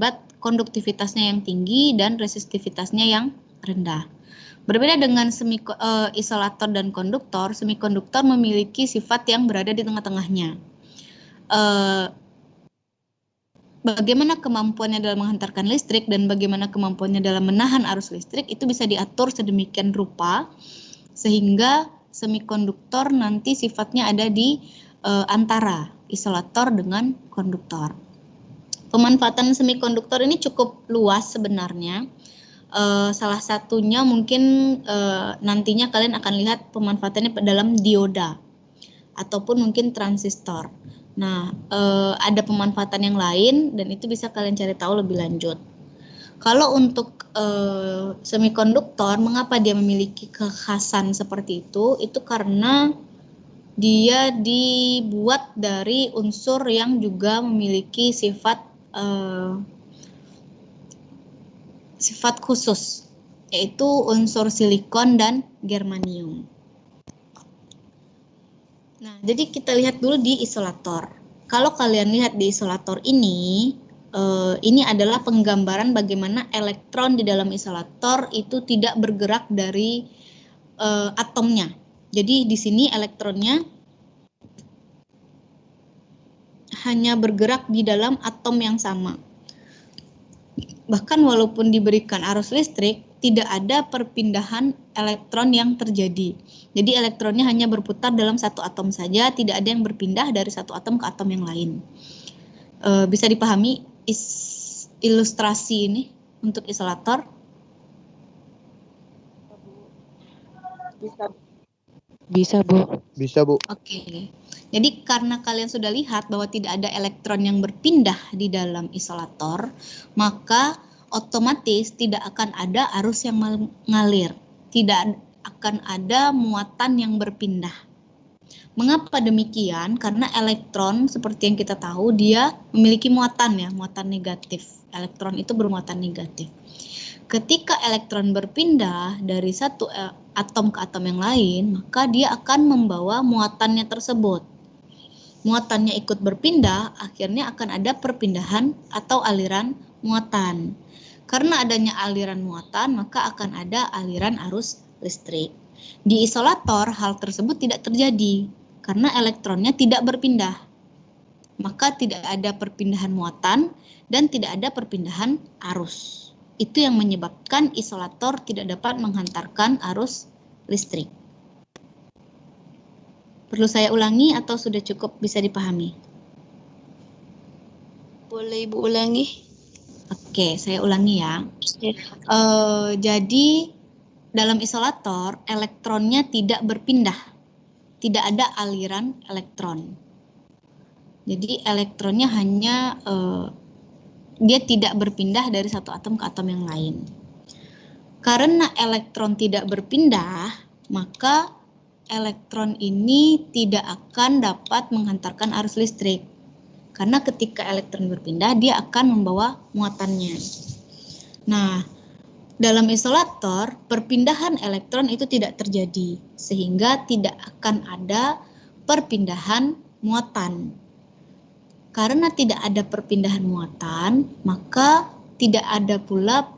akibat konduktivitasnya yang tinggi dan resistivitasnya yang rendah. Berbeda dengan isolator dan konduktor, semikonduktor memiliki sifat yang berada di tengah-tengahnya. Bagaimana kemampuannya dalam menghantarkan listrik dan bagaimana kemampuannya dalam menahan arus listrik itu bisa diatur sedemikian rupa sehingga semikonduktor nanti sifatnya ada di antara isolator dengan konduktor. Pemanfaatan semikonduktor ini cukup luas sebenarnya. Salah satunya mungkin nantinya kalian akan lihat pemanfaatannya dalam dioda ataupun mungkin transistor. Nah, ada pemanfaatan yang lain dan itu bisa kalian cari tahu lebih lanjut. Kalau untuk semikonduktor, mengapa dia memiliki kekhasan seperti itu? Itu karena dia dibuat dari unsur yang juga memiliki sifat khusus, yaitu unsur silikon dan germanium. Nah, jadi kita lihat dulu di isolator. Kalau kalian lihat di isolator ini adalah penggambaran bagaimana elektron di dalam isolator itu tidak bergerak dari atomnya. Jadi di sini elektronnya hanya bergerak di dalam atom yang sama. Bahkan walaupun diberikan arus listrik, tidak ada perpindahan elektron yang terjadi. Jadi elektronnya hanya berputar dalam satu atom saja, tidak ada yang berpindah dari satu atom ke atom yang lain. Bisa dipahami ilustrasi ini untuk isolator? Bisa, Bu. Bisa, Bu. Oke. Jadi karena kalian sudah lihat bahwa tidak ada elektron yang berpindah di dalam isolator, maka otomatis tidak akan ada arus yang mengalir, tidak akan ada muatan yang berpindah. Mengapa demikian? Karena elektron seperti yang kita tahu dia memiliki muatan ya, muatan negatif. Elektron itu bermuatan negatif. Ketika elektron berpindah dari satu atom ke atom yang lain, maka dia akan membawa muatannya tersebut. Muatannya ikut berpindah, akhirnya akan ada perpindahan atau aliran muatan. Karena adanya aliran muatan, maka akan ada aliran arus listrik. Di isolator, hal tersebut tidak terjadi, karena elektronnya tidak berpindah. Maka tidak ada perpindahan muatan dan tidak ada perpindahan arus. Itu yang menyebabkan isolator tidak dapat menghantarkan arus listrik. Perlu saya ulangi atau sudah cukup bisa dipahami? Boleh Ibu ulangi? Oke, saya ulangi ya. Jadi dalam isolator elektronnya tidak berpindah, tidak ada aliran elektron. Jadi elektronnya hanya dia tidak berpindah dari satu atom ke atom yang lain. Karena elektron tidak berpindah, maka elektron ini tidak akan dapat menghantarkan arus listrik. Karena ketika elektron berpindah, dia akan membawa muatannya. Nah, dalam isolator, perpindahan elektron itu tidak terjadi, sehingga tidak akan ada perpindahan muatan. Karena tidak ada perpindahan muatan, maka tidak ada pula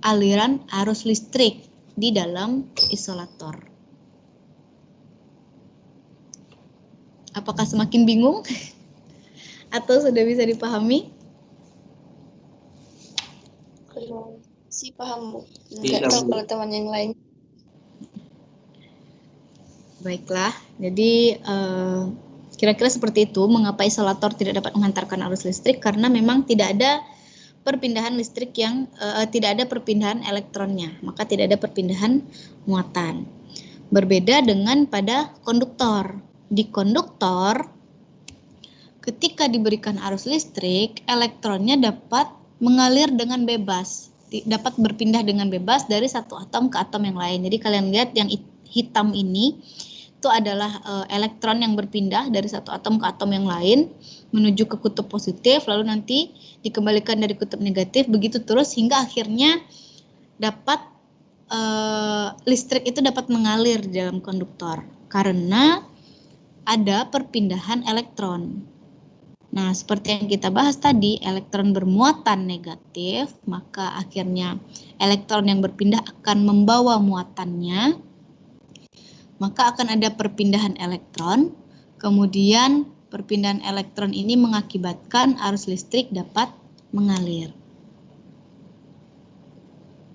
aliran arus listrik di dalam isolator. Apakah semakin bingung? Atau sudah bisa dipahami? Kalau sih paham, Bu. Nggak tahu kalau teman yang lain. Baiklah, jadi kira-kira seperti itu mengapa isolator tidak dapat menghantarkan arus listrik, karena memang tidak ada perpindahan listrik yang tidak ada perpindahan elektronnya, maka tidak ada perpindahan muatan. Berbeda dengan pada konduktor. Di konduktor, ketika diberikan arus listrik, elektronnya dapat mengalir dengan bebas, dapat berpindah dengan bebas dari satu atom ke atom yang lain. Jadi kalian lihat yang hitam ini itu adalah elektron yang berpindah dari satu atom ke atom yang lain menuju ke kutub positif, lalu nanti dikembalikan dari kutub negatif, begitu terus hingga akhirnya dapat listrik itu dapat mengalir di dalam konduktor karena ada perpindahan elektron. Nah, seperti yang kita bahas tadi, elektron bermuatan negatif, maka akhirnya elektron yang berpindah akan membawa muatannya, maka akan ada perpindahan elektron, kemudian perpindahan elektron ini mengakibatkan arus listrik dapat mengalir.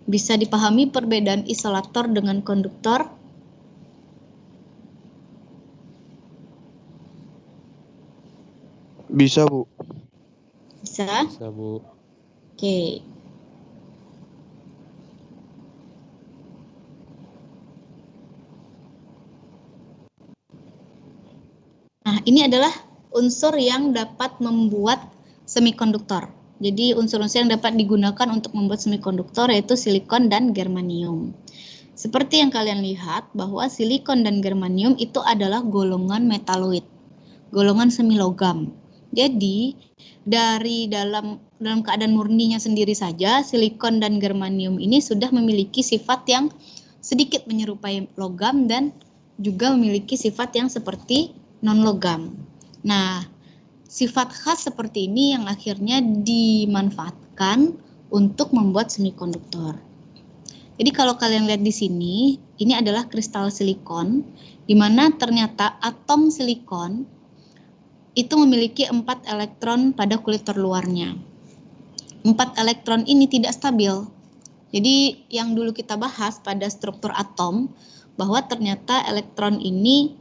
Bisa dipahami perbedaan isolator dengan konduktor? Bisa, Bu. Bisa? Bisa, Bu. Oke. Nah, ini adalah unsur yang dapat membuat semikonduktor. Jadi unsur-unsur yang dapat digunakan untuk membuat semikonduktor yaitu silikon dan germanium. Seperti yang kalian lihat bahwa silikon dan germanium itu adalah golongan metaloid, golongan semilogam. Jadi dari dalam keadaan murninya sendiri saja silikon dan germanium ini sudah memiliki sifat yang sedikit menyerupai logam dan juga memiliki sifat yang seperti non-logam. Nah, sifat khas seperti ini yang akhirnya dimanfaatkan untuk membuat semikonduktor. Jadi kalau kalian lihat di sini, ini adalah kristal silikon, di mana ternyata atom silikon itu memiliki 4 elektron pada kulit terluarnya. 4 elektron ini tidak stabil. Jadi yang dulu kita bahas pada struktur atom, bahwa ternyata elektron ini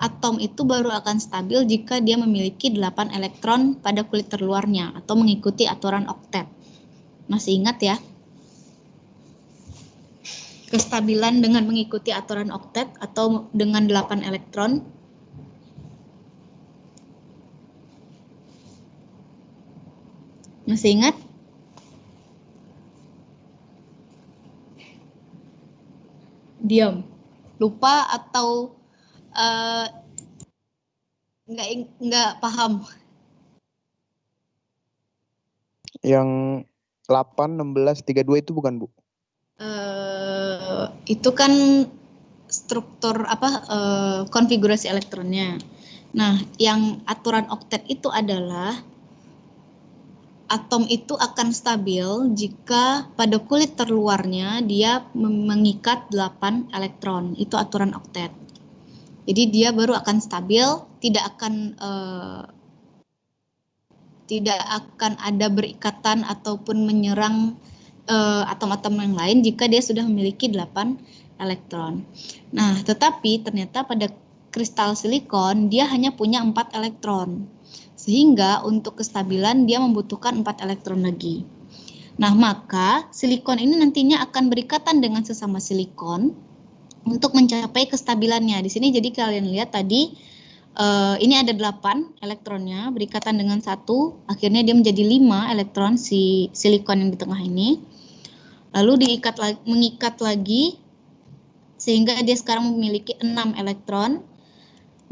atom itu baru akan stabil jika dia memiliki 8 elektron pada kulit terluarnya atau mengikuti aturan oktet. Masih ingat ya? Kestabilan dengan mengikuti aturan oktet atau dengan 8 elektron. Masih ingat? Diam. Lupa atau nggak paham? Yang 8, 16, 32 itu bukan, Bu? Itu kan struktur konfigurasi elektronnya. Nah, yang aturan oktet itu adalah atom itu akan stabil jika pada kulit terluarnya dia mengikat 8 elektron. Itu aturan oktet. Jadi dia baru akan stabil, tidak akan ada berikatan ataupun menyerang atom-atom yang lain jika dia sudah memiliki 8 elektron. Nah, tetapi ternyata pada kristal silikon dia hanya punya 4 elektron. Sehingga untuk kestabilan dia membutuhkan 4 elektron lagi. Nah, maka silikon ini nantinya akan berikatan dengan sesama silikon untuk mencapai kestabilannya. Di sini jadi kalian lihat tadi ini ada 8 elektronnya berikatan dengan 1, akhirnya dia menjadi 5 elektron si silikon yang di tengah ini. Lalu mengikat lagi sehingga dia sekarang memiliki 6 elektron.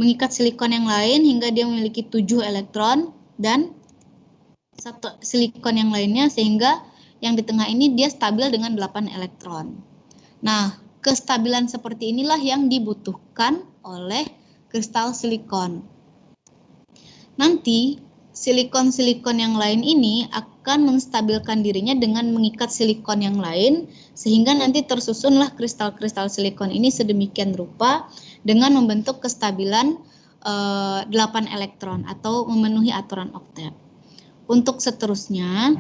Mengikat silikon yang lain hingga dia memiliki 7 elektron dan satu silikon yang lainnya sehingga yang di tengah ini dia stabil dengan 8 elektron. Nah, kestabilan seperti inilah yang dibutuhkan oleh kristal silikon. Nanti silikon-silikon yang lain ini akan menstabilkan dirinya dengan mengikat silikon yang lain sehingga nanti tersusunlah kristal-kristal silikon ini sedemikian rupa dengan membentuk kestabilan 8 elektron atau memenuhi aturan oktet. Untuk seterusnya,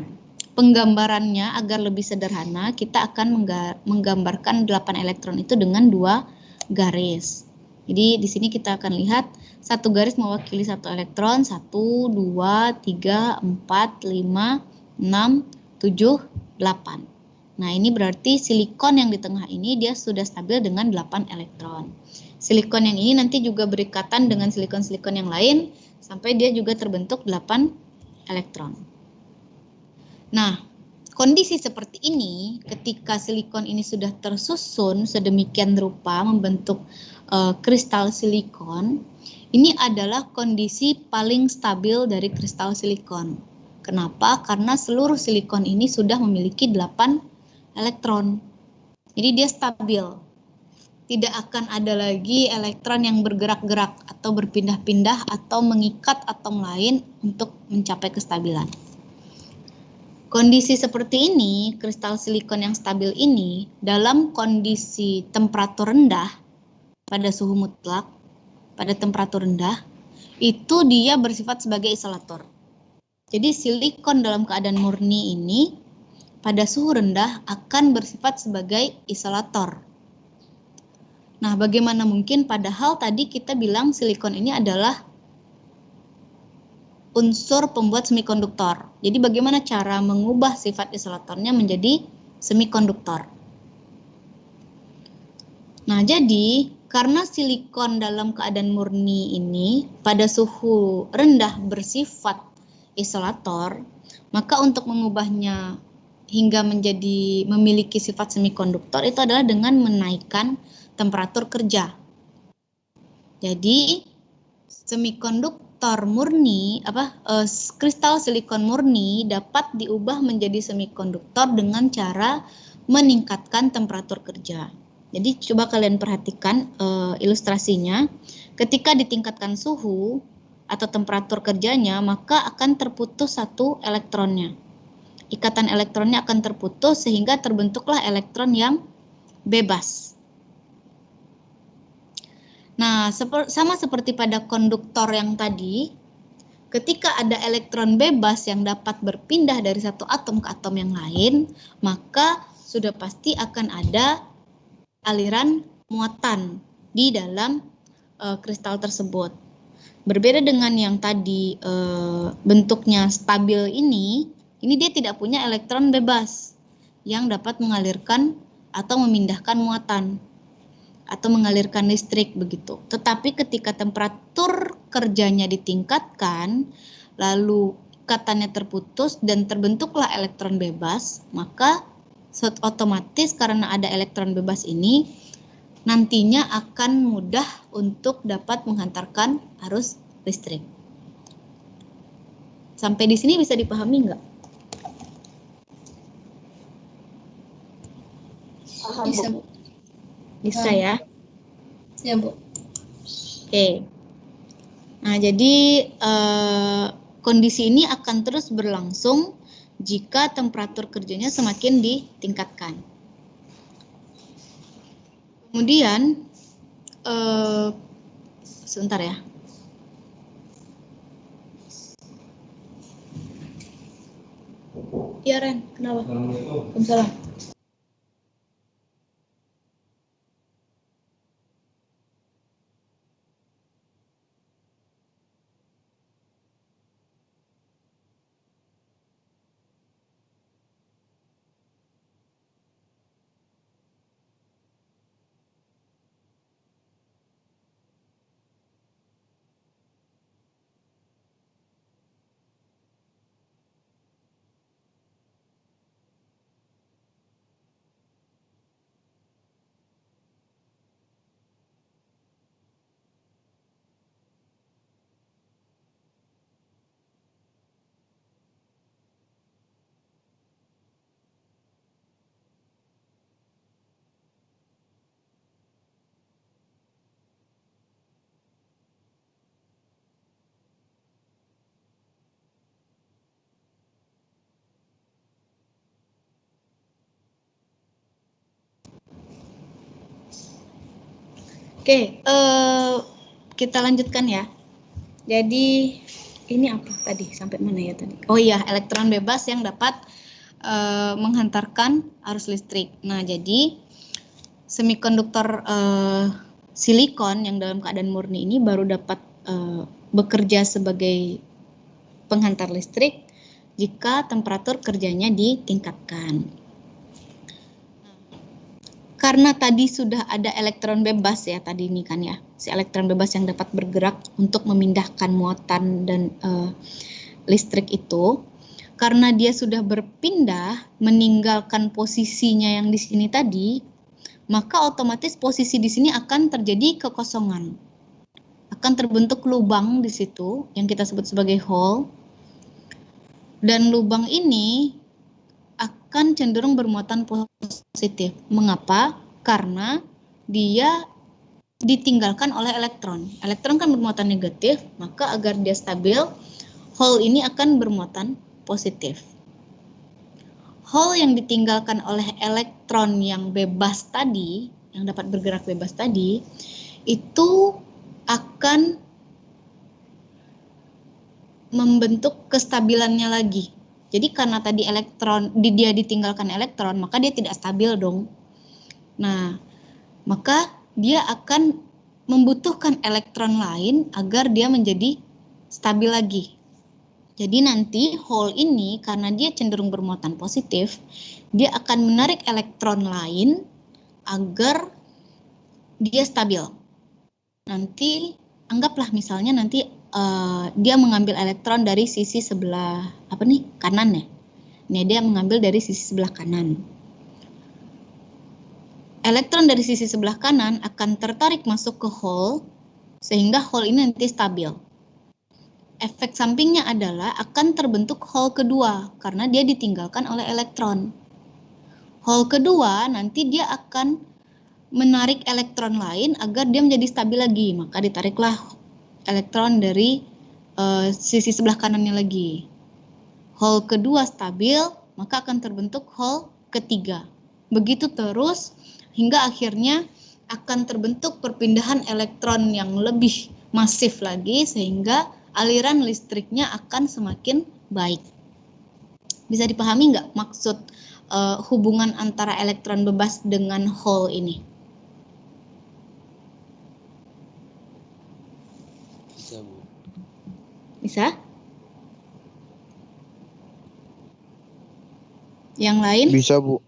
penggambarannya agar lebih sederhana, kita akan menggambarkan 8 elektron itu dengan 2 garis. Jadi di sini kita akan lihat satu garis mewakili 1 elektron, 1, 2, 3, 4, 5, 6, 7, 8. Nah, ini berarti silikon yang di tengah ini dia sudah stabil dengan 8 elektron. Silikon yang ini nanti juga berikatan dengan silikon-silikon yang lain sampai dia juga terbentuk 8 elektron. Nah, kondisi seperti ini ketika silikon ini sudah tersusun sedemikian rupa membentuk kristal silikon, ini adalah kondisi paling stabil dari kristal silikon. Kenapa? Karena seluruh silikon ini sudah memiliki 8 elektron. Jadi dia stabil. tidak akan ada lagi elektron yang bergerak-gerak atau berpindah-pindah atau mengikat atom lain untuk mencapai kestabilan. Kondisi seperti ini, kristal silikon yang stabil ini, dalam kondisi temperatur rendah pada suhu mutlak, pada temperatur rendah, itu dia bersifat sebagai isolator. Jadi silikon dalam keadaan murni ini pada suhu rendah akan bersifat sebagai isolator. Nah, bagaimana mungkin padahal tadi kita bilang silikon ini adalah unsur pembuat semikonduktor. Jadi bagaimana cara mengubah sifat isolatornya menjadi semikonduktor? Nah, jadi karena silikon dalam keadaan murni ini pada suhu rendah bersifat isolator, maka untuk mengubahnya hingga menjadi memiliki sifat semikonduktor itu adalah dengan menaikkan temperatur kerja. Jadi semikonduktor murni, kristal silikon murni dapat diubah menjadi semikonduktor dengan cara meningkatkan temperatur kerja. Jadi coba kalian perhatikan ilustrasinya. Ketika ditingkatkan suhu atau temperatur kerjanya, maka akan terputus satu elektronnya. Ikatan elektronnya akan terputus sehingga terbentuklah elektron yang bebas. Nah, sama seperti pada konduktor yang tadi, ketika ada elektron bebas yang dapat berpindah dari satu atom ke atom yang lain, maka sudah pasti akan ada aliran muatan di dalam kristal tersebut. Berbeda dengan yang tadi bentuknya stabil ini dia tidak punya elektron bebas yang dapat mengalirkan atau memindahkan muatan atau mengalirkan listrik begitu. Tetapi ketika temperatur kerjanya ditingkatkan, lalu ikatannya terputus dan terbentuklah elektron bebas, maka otomatis karena ada elektron bebas ini, nantinya akan mudah untuk dapat menghantarkan arus listrik. Sampai di sini bisa dipahami nggak? Bisa, Bu. Bisa ya? Ya, Bu. Oke. Nah, jadi kondisi ini akan terus berlangsung jika temperatur kerjanya semakin ditingkatkan. Kemudian, sebentar ya. Ya, Ren, kenapa? Waalaikumsalam. Oke, kita lanjutkan ya. Jadi ini apa tadi? Sampai mana ya tadi? Oh iya, elektron bebas yang dapat menghantarkan arus listrik. Nah, jadi semikonduktor silikon yang dalam keadaan murni ini baru dapat bekerja sebagai penghantar listrik jika temperatur kerjanya ditingkatkan. Karena tadi sudah ada elektron bebas ya tadi ini kan ya, si elektron bebas yang dapat bergerak untuk memindahkan muatan dan listrik itu, karena dia sudah berpindah meninggalkan posisinya yang di sini tadi, maka otomatis posisi di sini akan terjadi kekosongan, akan terbentuk lubang di situ yang kita sebut sebagai hole, dan lubang ini akan cenderung bermuatan positif. Mengapa? Karena dia ditinggalkan oleh elektron. Elektron kan bermuatan negatif, maka agar dia stabil, hole ini akan bermuatan positif. Hole yang ditinggalkan oleh elektron yang bebas tadi, yang dapat bergerak bebas tadi, itu akan membentuk kestabilannya lagi. Jadi karena tadi dia ditinggalkan elektron, maka dia tidak stabil dong. Nah, maka dia akan membutuhkan elektron lain agar dia menjadi stabil lagi. Jadi nanti hole ini karena dia cenderung bermuatan positif, dia akan menarik elektron lain agar dia stabil. Nanti anggaplah misalnya nanti dia mengambil elektron dari sisi sebelah kanan ya. Ini dia mengambil dari sisi sebelah kanan. Elektron dari sisi sebelah kanan akan tertarik masuk ke hole sehingga hole ini nanti stabil. Efek sampingnya adalah akan terbentuk hole kedua karena dia ditinggalkan oleh elektron. Hole kedua nanti dia akan menarik elektron lain agar dia menjadi stabil lagi, maka ditariklah elektron dari sisi sebelah kanannya lagi. Hole kedua stabil, maka akan terbentuk hole ketiga. Begitu terus hingga akhirnya akan terbentuk perpindahan elektron yang lebih masif lagi sehingga aliran listriknya akan semakin baik. Bisa dipahami nggak maksud hubungan antara elektron bebas dengan hole ini? Bisa, Bu. Bisa? Yang lain? Bisa, Bu.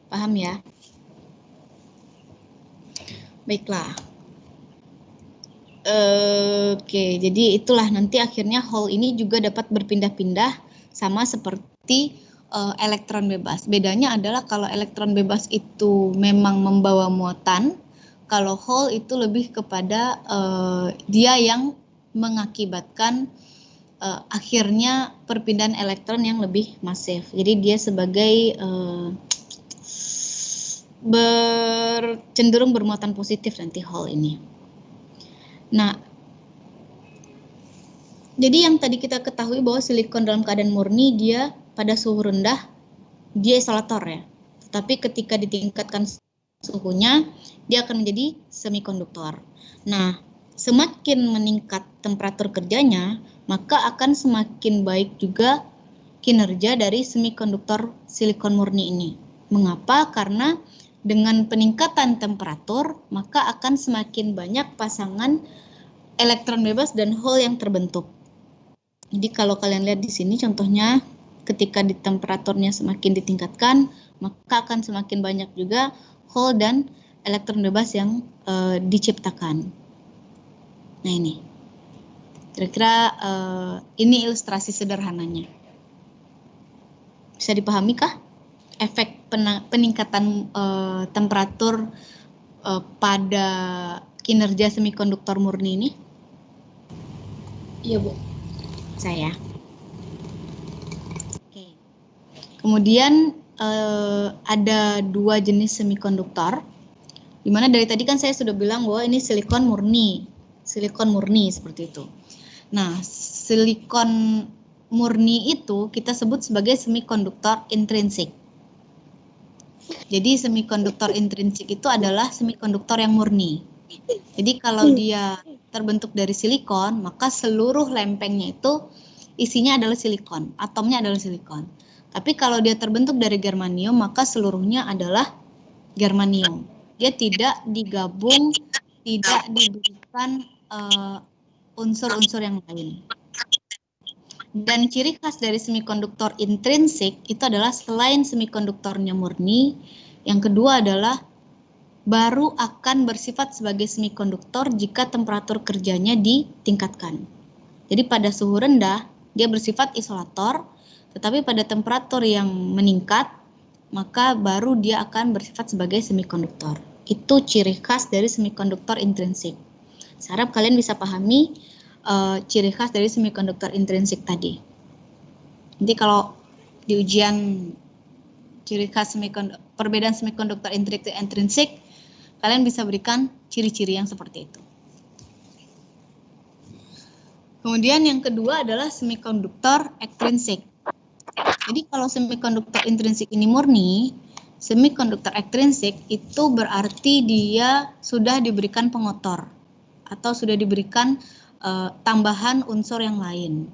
Paham ya? Baiklah. Oke, jadi itulah nanti akhirnya hole ini juga dapat berpindah-pindah sama seperti elektron bebas. Bedanya adalah kalau elektron bebas itu memang membawa muatan, kalau hole itu lebih kepada dia yang mengakibatkan akhirnya perpindahan elektron yang lebih masif. Jadi dia sebagai cenderung bermuatan positif nanti hole ini. Nah, jadi yang tadi kita ketahui bahwa silikon dalam keadaan murni dia pada suhu rendah dia isolator ya. Tetapi ketika ditingkatkan suhunya dia akan menjadi semikonduktor. Nah, semakin meningkat temperatur kerjanya, maka akan semakin baik juga kinerja dari semikonduktor silikon murni ini. Mengapa? Karena dengan peningkatan temperatur, maka akan semakin banyak pasangan elektron bebas dan hole yang terbentuk. Jadi kalau kalian lihat di sini contohnya, ketika di temperaturnya semakin ditingkatkan, maka akan semakin banyak juga hole dan elektron bebas yang diciptakan. Nah ini, kira-kira ini ilustrasi sederhananya. Bisa dipahami kah? Efek peningkatan temperatur pada kinerja semikonduktor murni ini? Iya, Bu. Saya. Oke. Kemudian ada dua jenis semikonduktor. Dimana dari tadi kan saya sudah bilang bahwa ini silikon murni seperti itu. Nah, silikon murni itu kita sebut sebagai semikonduktor intrinsik. Jadi semikonduktor intrinsik itu adalah semikonduktor yang murni. Jadi kalau dia terbentuk dari silikon, maka seluruh lempengnya itu isinya adalah silikon, atomnya adalah silikon. Tapi kalau dia terbentuk dari germanium, maka seluruhnya adalah germanium. Dia tidak digabung, tidak diberikan unsur-unsur yang lain. Dan ciri khas dari semikonduktor intrinsik itu adalah selain semikonduktornya murni, yang kedua adalah baru akan bersifat sebagai semikonduktor jika temperatur kerjanya ditingkatkan. Jadi pada suhu rendah dia bersifat isolator, tetapi pada temperatur yang meningkat maka baru dia akan bersifat sebagai semikonduktor. Itu ciri khas dari semikonduktor intrinsik. Saya harap kalian bisa pahami ciri khas dari semikonduktor intrinsik tadi. Jadi kalau di ujian ciri khas perbedaan semikonduktor intrinsik kalian bisa berikan ciri-ciri yang seperti itu. Kemudian yang kedua adalah semikonduktor ekstrinsik. Jadi kalau semikonduktor intrinsik ini murni, semikonduktor ekstrinsik itu berarti dia sudah diberikan pengotor atau sudah diberikan tambahan unsur yang lain.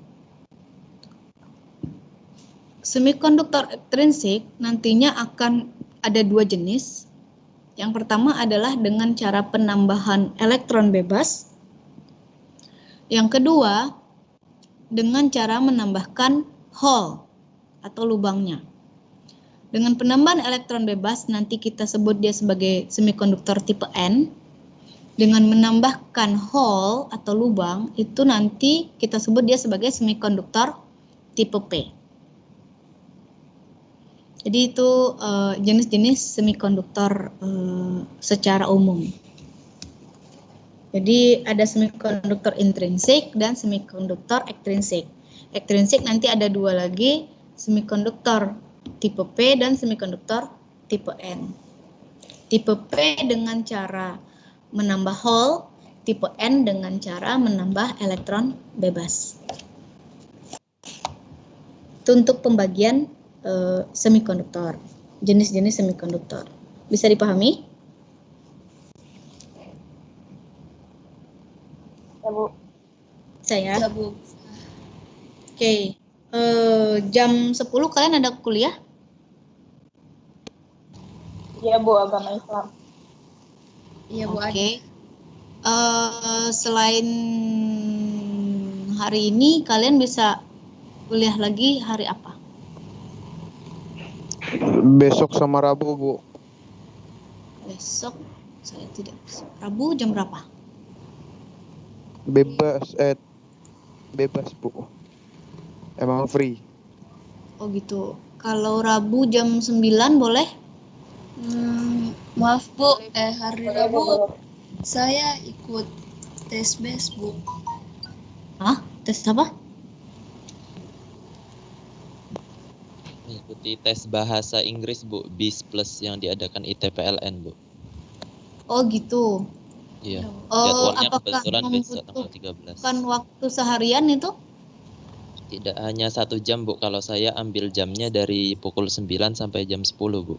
Semikonduktor ekstrinsik nantinya akan ada dua jenis. Yang pertama adalah dengan cara penambahan elektron bebas. Yang kedua, dengan cara menambahkan hole atau lubangnya. Dengan penambahan elektron bebas, nanti kita sebut dia sebagai semikonduktor tipe N. Dengan menambahkan hole atau lubang, itu nanti kita sebut dia sebagai semikonduktor tipe P. Jadi itu jenis-jenis semikonduktor secara umum. Jadi ada semikonduktor intrinsik dan semikonduktor ekstrinsik. Ekstrinsik nanti ada dua lagi, semikonduktor tipe P dan semikonduktor tipe N. Tipe P dengan cara menambah hole, tipe N dengan cara menambah elektron bebas. Itu untuk pembagian semikonduktor, jenis-jenis semikonduktor. Bisa dipahami? Ya, Bu. Saya. Ya, Bu. Oke. Jam 10 kalian ada kuliah? Iya, Bu, agama Islam. Iya, Bu. Oke. Selain hari ini, kalian bisa kuliah lagi hari apa? Besok sama Rabu, Bu. Besok saya tidak bisa. Rabu jam berapa? Bebas, Bu. Emang free. Oh gitu. Kalau Rabu jam 9 boleh? Maaf, Bu. Hari Rabu saya ikut tes BES, Bu. Hah? Tes apa? Mengikuti tes bahasa Inggris, Bu, BIS Plus yang diadakan ITPLN, Bu. Oh gitu. Iya. Oh, Jadwalnya apakah kebetulan besok tanggal 13. membutuhkan waktu seharian itu? Tidak hanya 1 jam, Bu. Kalau saya ambil jamnya dari pukul 9 sampai jam 10, Bu.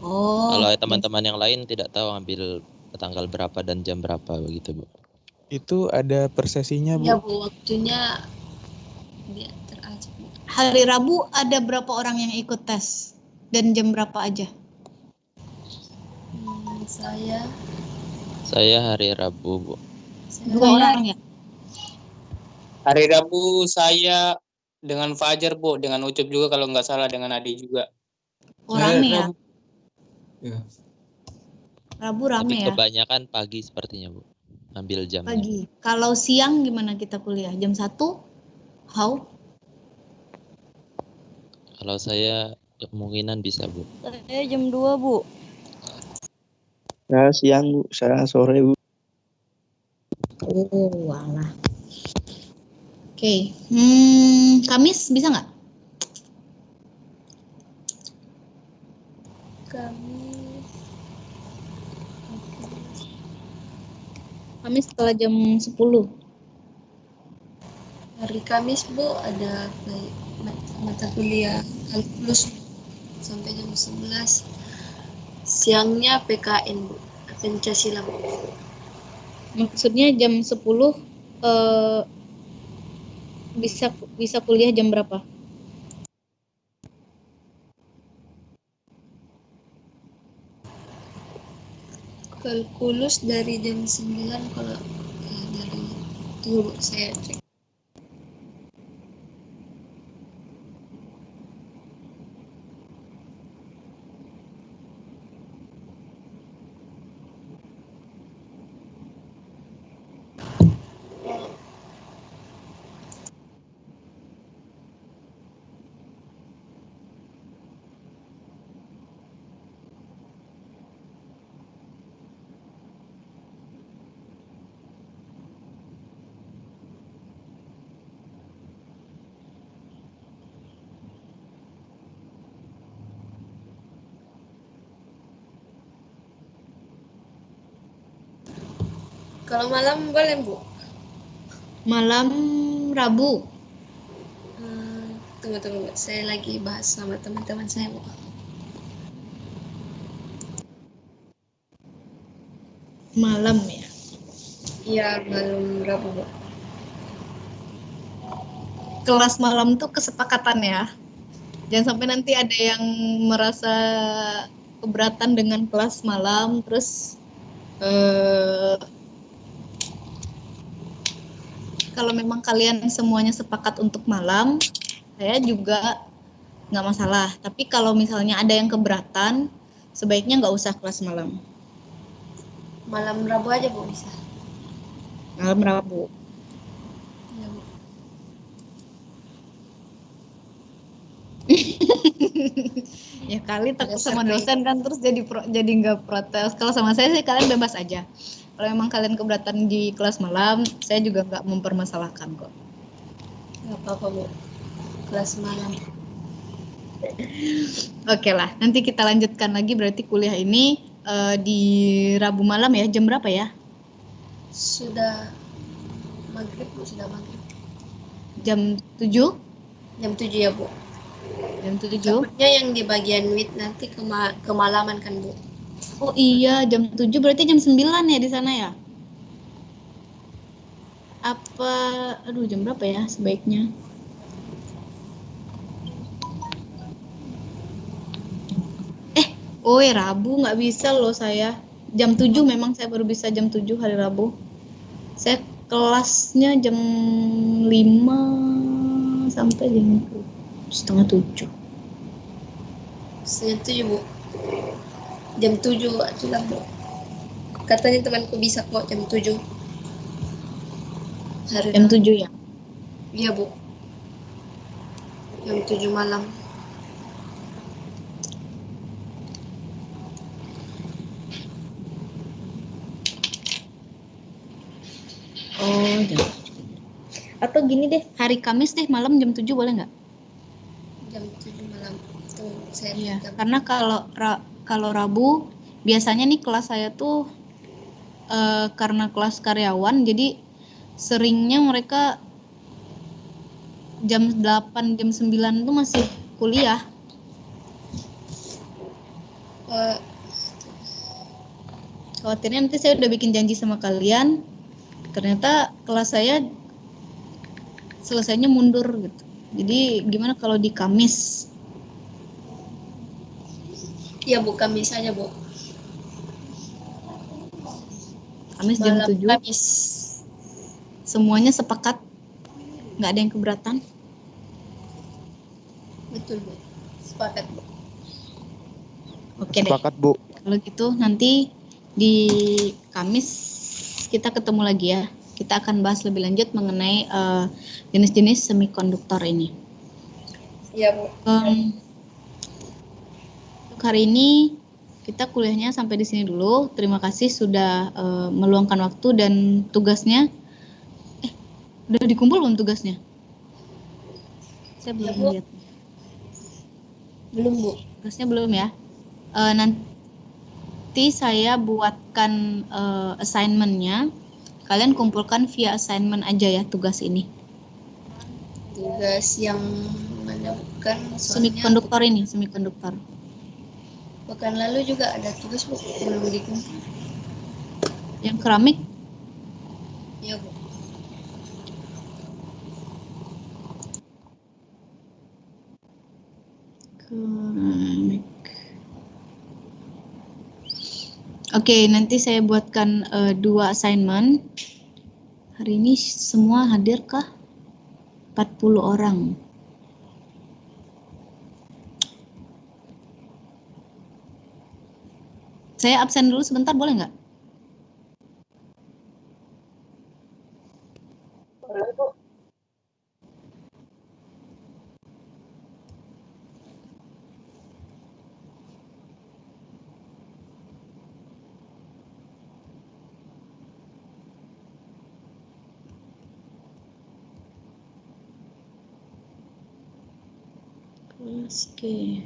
Oh. Kalau teman-teman yang lain tidak tahu ambil tanggal berapa dan jam berapa begitu, Bu. Itu ada per sesinya, Bu? Ya, Bu, waktunya diatur aja, Bu. Hari Rabu ada berapa orang yang ikut tes? Dan jam berapa aja? Saya hari Rabu, Bu. Dua orang ya? Hari Rabu saya dengan Fajar, Bu, dengan Ucup juga kalau nggak salah, dengan Adi juga. Oh, rame ya? Ya. Rabu Tapi rame ya? kebanyakan pagi sepertinya, Bu. Ambil jamnya. Pagi. Kalau siang gimana kita kuliah? Jam 1? How? Kalau saya kemungkinan bisa, Bu. Saya jam 2, Bu. Saya siang, Bu. Saya sore, Bu. Oh, walah. Oke. Kamis bisa nggak? Kamis setelah jam 10. Hari Kamis, Bu, ada mata kuliah kalkulus sampai jam 11. Siangnya PKN, Bu. Pancasila, Bu. Maksudnya jam 10 bisa kuliah jam berapa? Kalkulus dari jam 9 kalau dari tunggu saya cek. Kalau malam boleh, Bu? Malam Rabu. Tunggu. Saya lagi bahas sama teman-teman saya, Bu. Malam ya. Iya, malam Rabu, Bu. Kelas malam tuh kesepakatan ya. Jangan sampai nanti ada yang merasa keberatan dengan kelas malam, terus kalau memang kalian semuanya sepakat untuk malam, saya juga nggak masalah. Tapi kalau misalnya ada yang keberatan, sebaiknya nggak usah kelas malam. Malam Rabu aja, Bu, bisa. Malam Rabu. Iya, Bu. Ya kali takut Dasar sama baik. dosen kan, terus jadi nggak protes. Kalau sama saya sih kalian bebas aja. Kalau memang kalian keberatan di kelas malam, saya juga nggak mempermasalahkan kok. Nggak apa-apa, Bu. Kelas malam. Oke lah, nanti kita lanjutkan lagi berarti kuliah ini di Rabu malam ya, jam berapa ya? Sudah maghrib, Bu. Sudah maghrib. Jam 7? Jam 7 ya, Bu. Jam 7? Takutnya yang di bagian WIT nanti kemalaman kan, Bu. Oh iya, jam 7 berarti jam 9 ya di sana ya? Aduh jam berapa ya sebaiknya? Rabu nggak bisa loh saya. Jam 7 memang saya baru bisa jam 7 hari Rabu. Saya kelasnya jam 5 sampai jam setengah 7. Setengah 7, Bu. Jam 7 sudah, Bu. Katanya temanku bisa kok jam 7. Hari Jam Rabu. 7 ya? Iya, Bu. Jam 7 malam. Oh, jam 7. Atau gini deh, hari Kamis deh malam jam 7 boleh nggak? Jam 7 malam. Tuh, saya Iya, karena kalau Rabu biasanya nih kelas saya tuh karena kelas karyawan jadi seringnya mereka jam 8, jam 9 tuh masih kuliah. Khawatirnya nanti saya udah bikin janji sama kalian, ternyata kelas saya selesainya mundur gitu. Jadi gimana kalau di Kamis? Iya, Bu, Kamis aja, Bu. Kamis jam Malam 7. Kamis. Semuanya sepakat? Nggak ada yang keberatan? Betul, Bu. Sepakat, Bu. Oke deh. Sepakat, Bu. Kalau gitu nanti di Kamis kita ketemu lagi ya. Kita akan bahas lebih lanjut mengenai jenis-jenis semikonduktor ini. Iya, Bu. Untuk hari ini kita kuliahnya sampai di sini dulu. Terima kasih sudah meluangkan waktu dan tugasnya. Udah dikumpul belum tugasnya? Saya belum lihat. Belum, Bu. Tugasnya belum ya. Nanti saya buatkan assignment-nya. Kalian kumpulkan via assignment aja ya tugas ini. Tugas yang mana bukan? Semikonduktor ini, semikonduktor. Pekan lalu juga ada tugas, Bu. Belum dikumpul. Yang keramik? Iya, Bu. Keramik. Oke, nanti saya buatkan 2 assignment. Hari ini semua hadir kah? 40 orang. Saya absen dulu sebentar, boleh nggak? Boleh, Bu. Oke.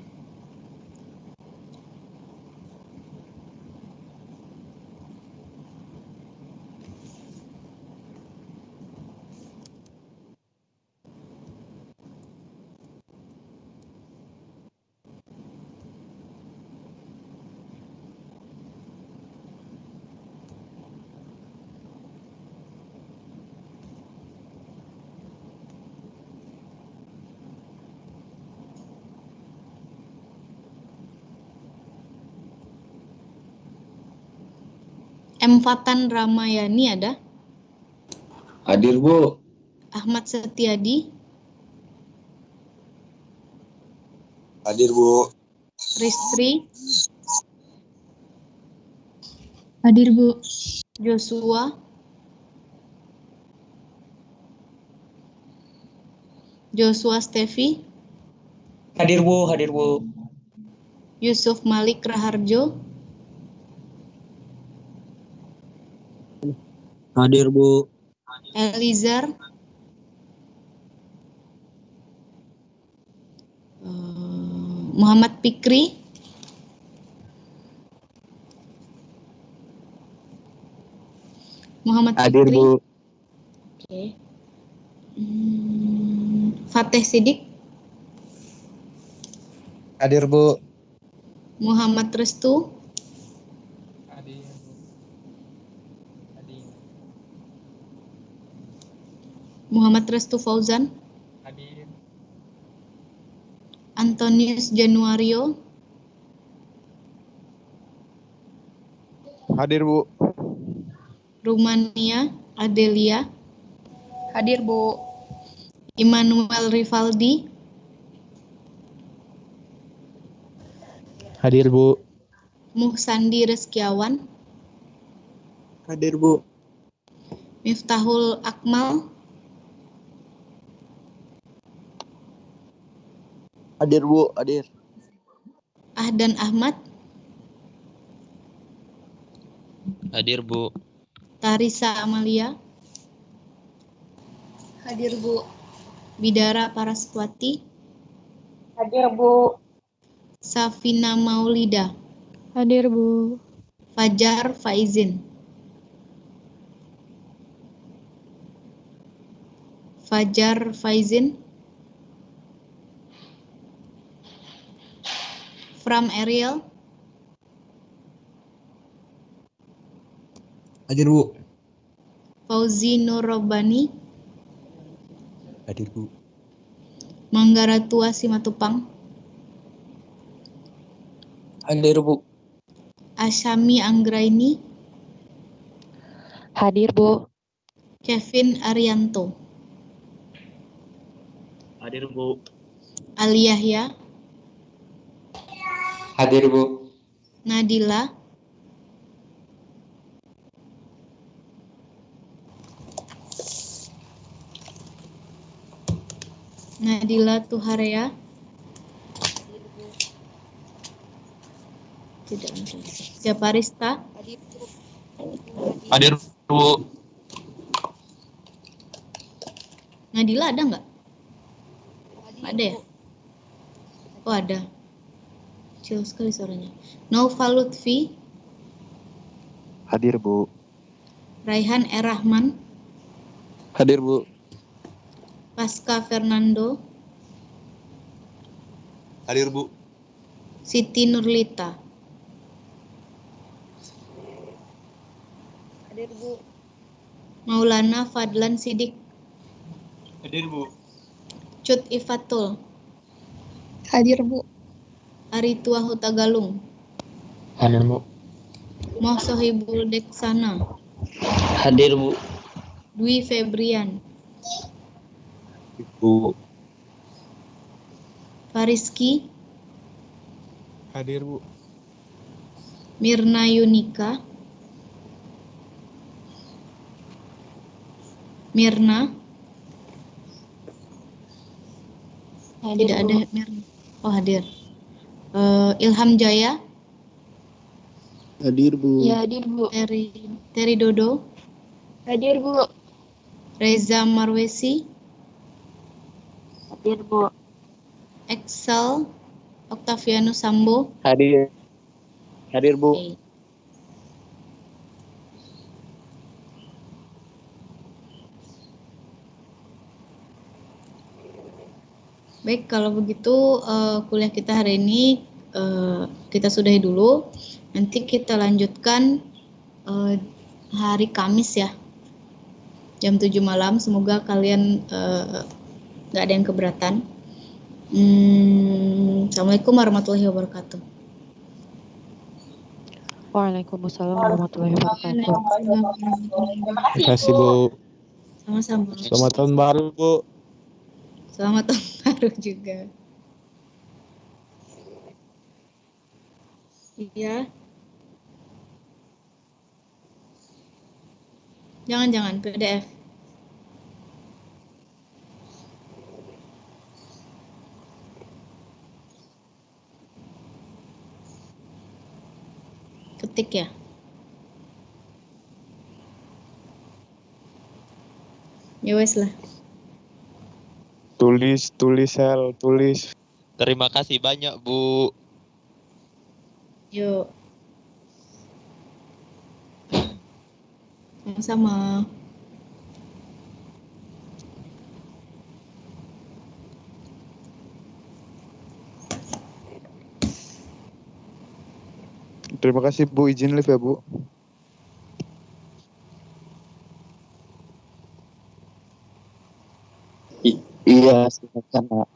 M. Fatan Ramayani ada? Hadir, Bu. Ahmad Setiadi, Hadir, Bu. Ristri, Hadir, Bu. Joshua, Joshua Stevi, Hadir, Bu. Hadir, Bu. Yusuf Malik Raharjo, Hadir, Bu. Elizar, Muhammad Fikri, Hadir, Fikri, Bu. oke. Fateh Sidik, Hadir, Bu. Muhammad Restu, Hadir, Bu. Hadir. Muhammad Restu Fauzan, Hadir. Antonius Januario, Hadir, Bu. Rumania Adelia, Hadir, Bu. Immanuel Rivaldi, Hadir, Bu. Muhsandi Reskiawan, Hadir, Bu. Miftahul Akmal, Hadir, Bu. Hadir. Ahdan Ahmad, Hadir, Bu. Tarisa Amalia, Hadir, Bu. Bidara Paraswati, Hadir, Bu. Safina Maulida, Hadir, Bu. Fajar Faizin, Fajar Faizin, Fram Ariel, Hadir, Bu. Fauzi Nur Robbani, Hadir, Bu. Manggaratua Simatupang, Hadir, Bu. Asyami Anggraini, Hadir, Bu. Kevin Arianto, Hadir, Bu. Ali Yahya, Hadir, Bu. Nadila, Nadila Tuharea, tidak ada. Japarista, Hadir, Bu. Nadila ada nggak? Ada ya? Oh ada. Kecil sekali suaranya. Nova Lutfi, Hadir, Bu. Raihan Rahman, Hadir, Bu. Pasca Fernando, Hadir, Bu. Siti Nurlita, Hadir, Bu. Maulana Fadlan Sidik, Hadir, Bu. Cut Ifatul, Hadir, Bu. Aritua Hutagalung, Hadir, Bu. Moh Sohibul Deksana, Hadir, Bu. Dwi Febrian, Bu. Fariski, Hadir, Bu. Mirna Yunika, Mirna, Hadir, tidak Bu. ada Mirna. Oh hadir. Ilham Jaya, Hadir, Bu. Ya, hadir, Bu. Terry Dodo, Hadir, Bu. Reza Marwesi, Hadir, Bu. Excel, Octavianus Sambo. Hadir. Hadir, Bu. Oke. Baik, kalau begitu kuliah kita hari ini kita sudahi dulu. Nanti kita lanjutkan hari Kamis ya, jam 7 malam. Semoga kalian nggak ada yang keberatan. Assalamualaikum warahmatullahi wabarakatuh. Waalaikumsalam warahmatullahi wabarakatuh. Terima kasih Bu. Sama-sama. Selamat tahun baru Bu. Selamat tahun baru juga. Iya. Jangan PDF. Ketik ya. Ya wes lah. Tulis Hel, tulis. Terima kasih banyak, Bu. Yuk. Sama-sama. Terima kasih Bu, izin live ya Bu. Iya, silakan.